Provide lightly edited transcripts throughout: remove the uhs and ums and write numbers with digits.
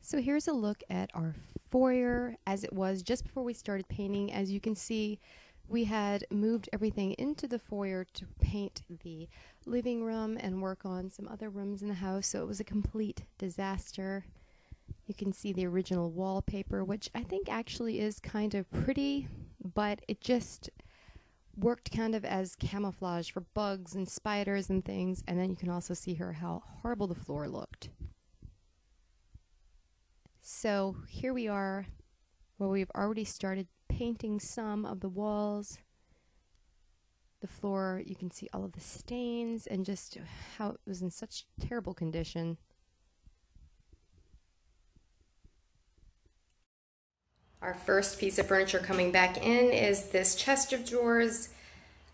So here's a look at our foyer as it was just before we started painting. As you can see, we had moved everything into the foyer to paint the living room and work on some other rooms in the house, so it was a complete disaster. You can see the original wallpaper, which I think actually is kind of pretty, but it just worked kind of as camouflage for bugs and spiders and things, and then you can also see here how horrible the floor looked. So here we are where we've already started painting some of the walls. The floor, you can see all of the stains and just how it was in such terrible condition. Our first piece of furniture coming back in is this chest of drawers.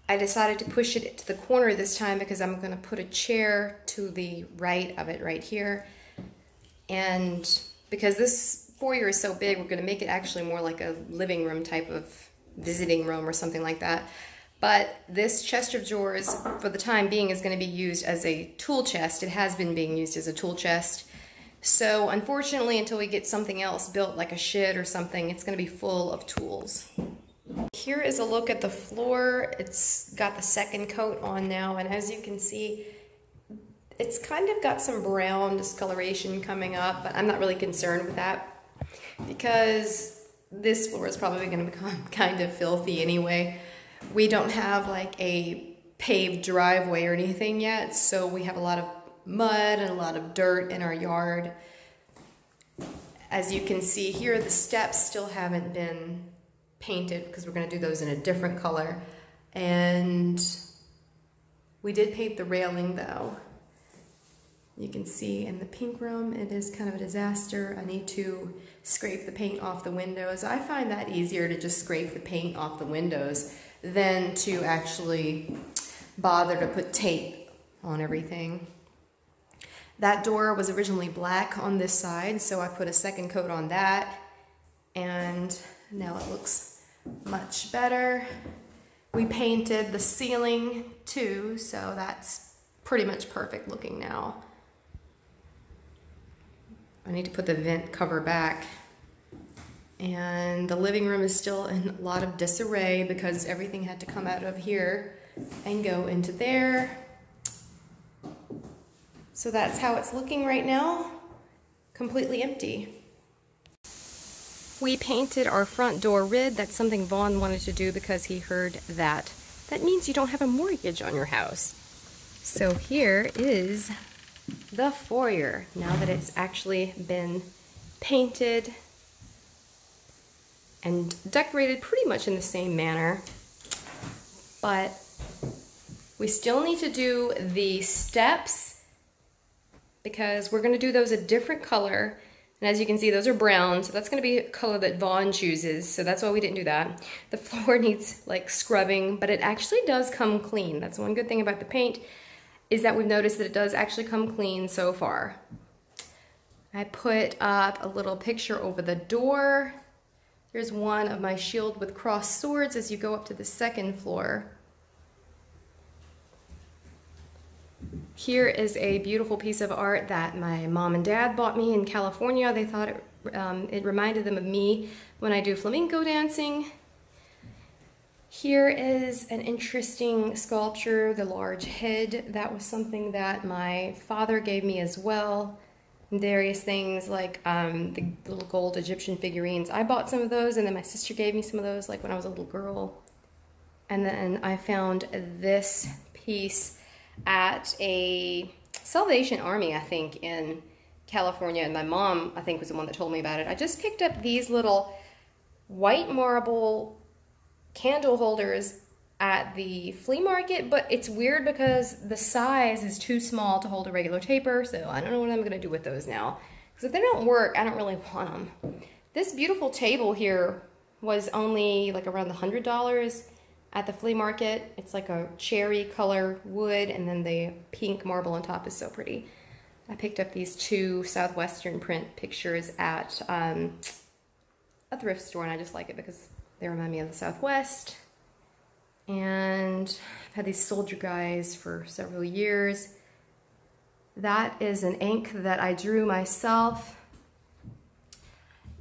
I decided to push it to the corner this time because I'm going to put a chair to the right of it right here. And because this foyer is so big, we're going to make it actually more like a living room type of visiting room or something like that. But this chest of drawers, for the time being, is going to be used as a tool chest. It has been being used as a tool chest. So unfortunately, until we get something else built, like a shed or something, it's going to be full of tools. Here is a look at the floor. It's got the second coat on now, and as you can see, it's kind of got some brown discoloration coming up, but I'm not really concerned with that because this floor is probably going to become kind of filthy anyway. We don't have like a paved driveway or anything yet, so we have a lot of mud and a lot of dirt in our yard. As you can see here, the steps still haven't been painted because we're going to do those in a different color. And we did paint the railing though. You can see in the pink room, it is kind of a disaster. I need to scrape the paint off the windows. I find that easier to just scrape the paint off the windows than to actually bother to put tape on everything. That door was originally black on this side, so I put a second coat on that, and now it looks much better. We painted the ceiling too, so that's pretty much perfect looking now. I need to put the vent cover back. And the living room is still in a lot of disarray because everything had to come out of here and go into there. So that's how it's looking right now, completely empty. We painted our front door red. That's something Vaughn wanted to do because he heard that means you don't have a mortgage on your house. So here is the foyer, now that it's actually been painted and decorated pretty much in the same manner. But we still need to do the steps because we're going to do those a different color. And as you can see, those are brown, so that's going to be a color that Vaughn chooses, so that's why we didn't do that. The floor needs like scrubbing, but it actually does come clean. That's one good thing about the paint, is that we've noticed that it does actually come clean so far. I put up a little picture over the door. There's one of my shield with crossed swords as you go up to the second floor. Here is a beautiful piece of art that my mom and dad bought me in California. They thought it reminded them of me when I do flamenco dancing. Here is an interesting sculpture, the large head. That was something that my father gave me as well. Various things like the little gold Egyptian figurines. I bought some of those, and then my sister gave me some of those like when I was a little girl. And then I found this piece at a Salvation Army, I think, in California, and my mom, I think, was the one that told me about it. I just picked up these little white marble candle holders at the flea market, but it's weird because the size is too small to hold a regular taper, so I don't know what I'm going to do with those now. Because if they don't work, I don't really want them. This beautiful table here was only like around the $100 at the flea market. It's like a cherry color wood, and then the pink marble on top is so pretty. I picked up these two Southwestern print pictures at a thrift store, and I just like it because they remind me of the Southwest. And I've had these soldier guys for several years. That is an ink that I drew myself.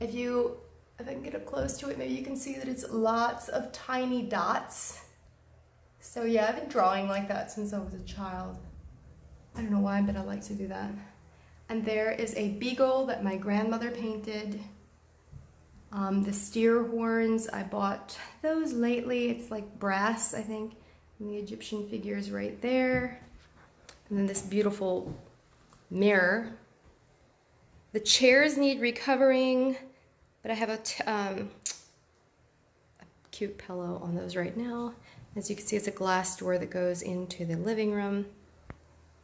If I can get up close to it, maybe you can see that it's lots of tiny dots. So yeah, I've been drawing like that since I was a child. I don't know why, but I like to do that. And there is a beagle that my grandmother painted. The steer horns, I bought those lately. It's like brass, I think. And the Egyptian figures right there. And then this beautiful mirror. The chairs need recovering, but I have a cute pillow on those right now. As you can see, it's a glass door that goes into the living room.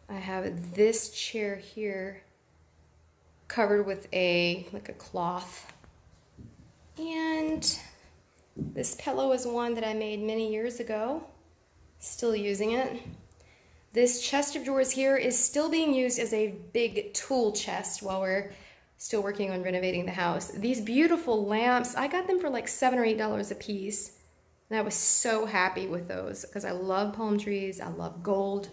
I have this chair here covered with like a cloth. And this pillow is one that I made many years ago. Still using it. This chest of drawers here is still being used as a big tool chest while we're still working on renovating the house. These beautiful lamps, I got them for like $7 or $8 a piece. And I was so happy with those because I love palm trees, I love gold.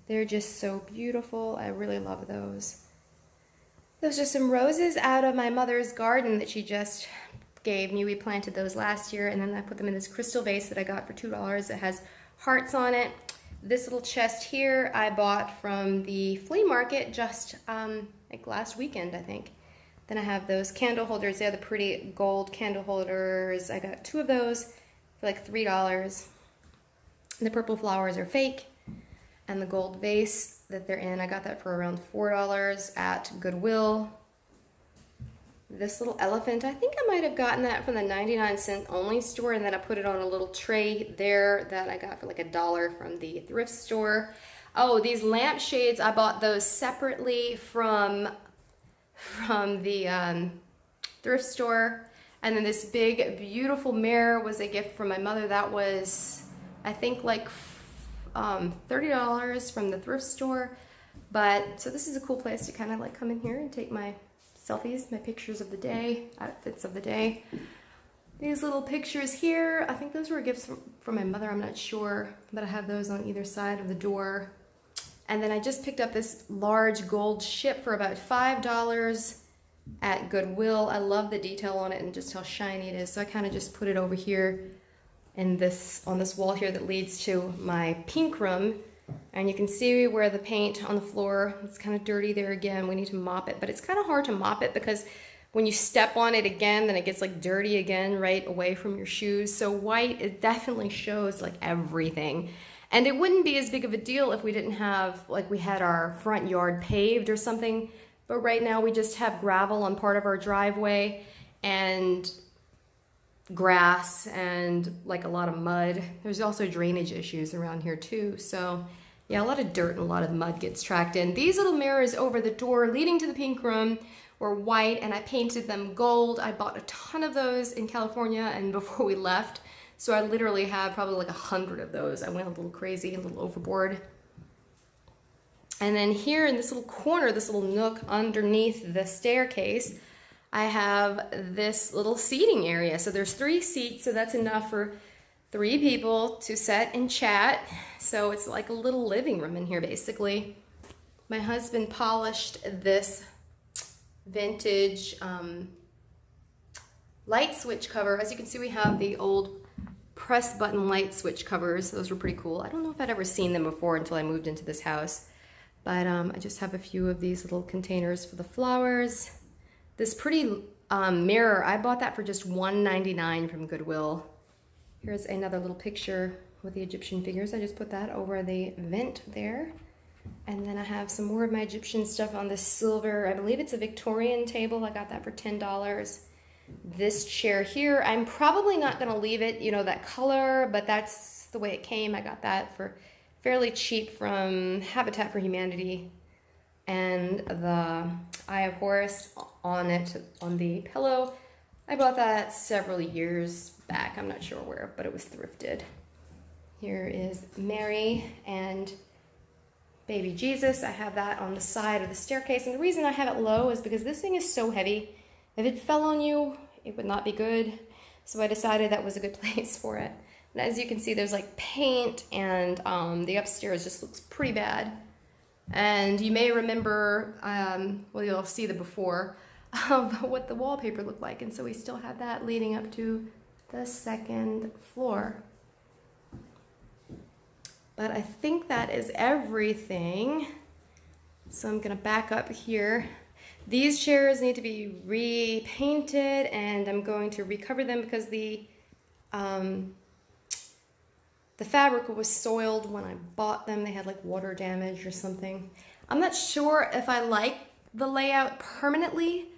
They're just so beautiful. I really love those. Those are some roses out of my mother's garden that she just gave me. We planted those last year, and then I put them in this crystal vase that I got for $2. It has hearts on it. This little chest here I bought from the flea market just like last weekend, I think. Then I have those candle holders. They're the pretty gold candle holders. I got 2 of those for like $3. And the purple flowers are fake. And the gold vase that they're in, I got that for around $4 at Goodwill. This little elephant, I think I might have gotten that from the 99-cent only store, and then I put it on a little tray there that I got for like $1 from the thrift store. Oh, these lampshades, I bought those separately from the thrift store. And then this big, beautiful mirror was a gift from my mother. That was, I think, like $30 from the thrift store. But so this is a cool place to kind of like come in here and take my selfies, my pictures of the day, outfits of the day. These little pictures here, I think those were gifts from my mother, I'm not sure, but I have those on either side of the door. And then I just picked up this large gold ship for about $5 at Goodwill. I love the detail on it and just how shiny it is, so I kind of just put it over here in on this wall here that leads to my pink room. And you can see where the paint on the floor, it's kind of dirty there again. We need to mop it, but it's kind of hard to mop it because when you step on it again, then it gets like dirty again right away from your shoes. So white, it definitely shows like everything. And it wouldn't be as big of a deal if we didn't have, like we had our front yard paved or something. But right now we just have gravel on part of our driveway and grass and like a lot of mud. There's also drainage issues around here too. So yeah, a lot of dirt and a lot of mud gets tracked in. These little mirrors over the door leading to the pink room were white, and I painted them gold. I bought a ton of those in California and before we left. So I literally have probably like 100 of those. I went a little crazy, a little overboard. And then here in this little corner, this little nook underneath the staircase, I have this little seating area. So there's 3 seats, so that's enough for 3 people to sit and chat. So it's like a little living room in here, basically. My husband polished this vintage light switch cover. As you can see, we have the old press button light switch covers. Those were pretty cool. I don't know if I'd ever seen them before until I moved into this house. But I just have a few of these little containers for the flowers. This pretty mirror, I bought that for just $1.99 from Goodwill. Here's another little picture with the Egyptian figures. I just put that over the vent there. And then I have some more of my Egyptian stuff on this silver, I believe it's a Victorian table. I got that for $10. This chair here, I'm probably not gonna leave it, you know, that color, but that's the way it came. I got that for fairly cheap from Habitat for Humanity. And the Eye of Horus on it, on the pillow. I bought that several years back. I'm not sure where, but it was thrifted. Here is Mary and baby Jesus. I have that on the side of the staircase. And the reason I have it low is because this thing is so heavy. If it fell on you, it would not be good. So I decided that was a good place for it. And as you can see, there's like paint, and the upstairs just looks pretty bad. And you may remember, well, you'll see the before. of what the wallpaper looked like. And so we still have that leading up to the second floor. But I think that is everything. So I'm gonna back up here. These chairs need to be repainted, and I'm going to recover them because the fabric was soiled when I bought them. They had like water damage or something. I'm not sure if I like the layout permanently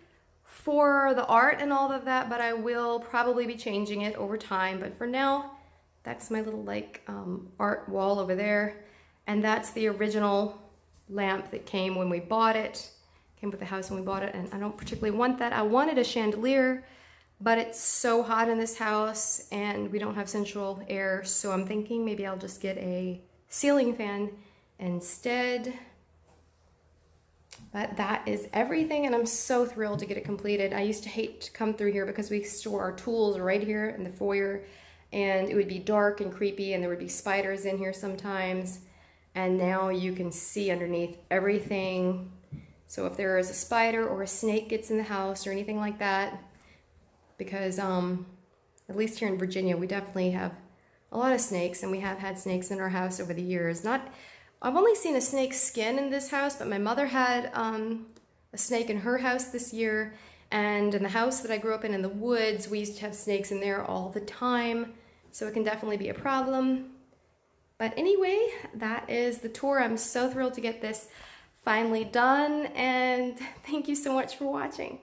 for the art and all of that, but I will probably be changing it over time. But for now, that's my little like art wall over there. And that's the original lamp that came when we bought it. Came with the house when we bought it, and I don't particularly want that. I wanted a chandelier, but it's so hot in this house and we don't have central air, so I'm thinking maybe I'll just get a ceiling fan instead. But that is everything, and I'm so thrilled to get it completed. I used to hate to come through here because we store our tools right here in the foyer, and it would be dark and creepy, and there would be spiders in here sometimes. And now you can see underneath everything. So if there is a spider or a snake gets in the house or anything like that, because at least here in Virginia, we definitely have a lot of snakes, and we have had snakes in our house over the years. I've only seen a snake's skin in this house, but my mother had a snake in her house this year, and in the house that I grew up in the woods, we used to have snakes in there all the time, so it can definitely be a problem. But anyway, that is the tour. I'm so thrilled to get this finally done, and thank you so much for watching.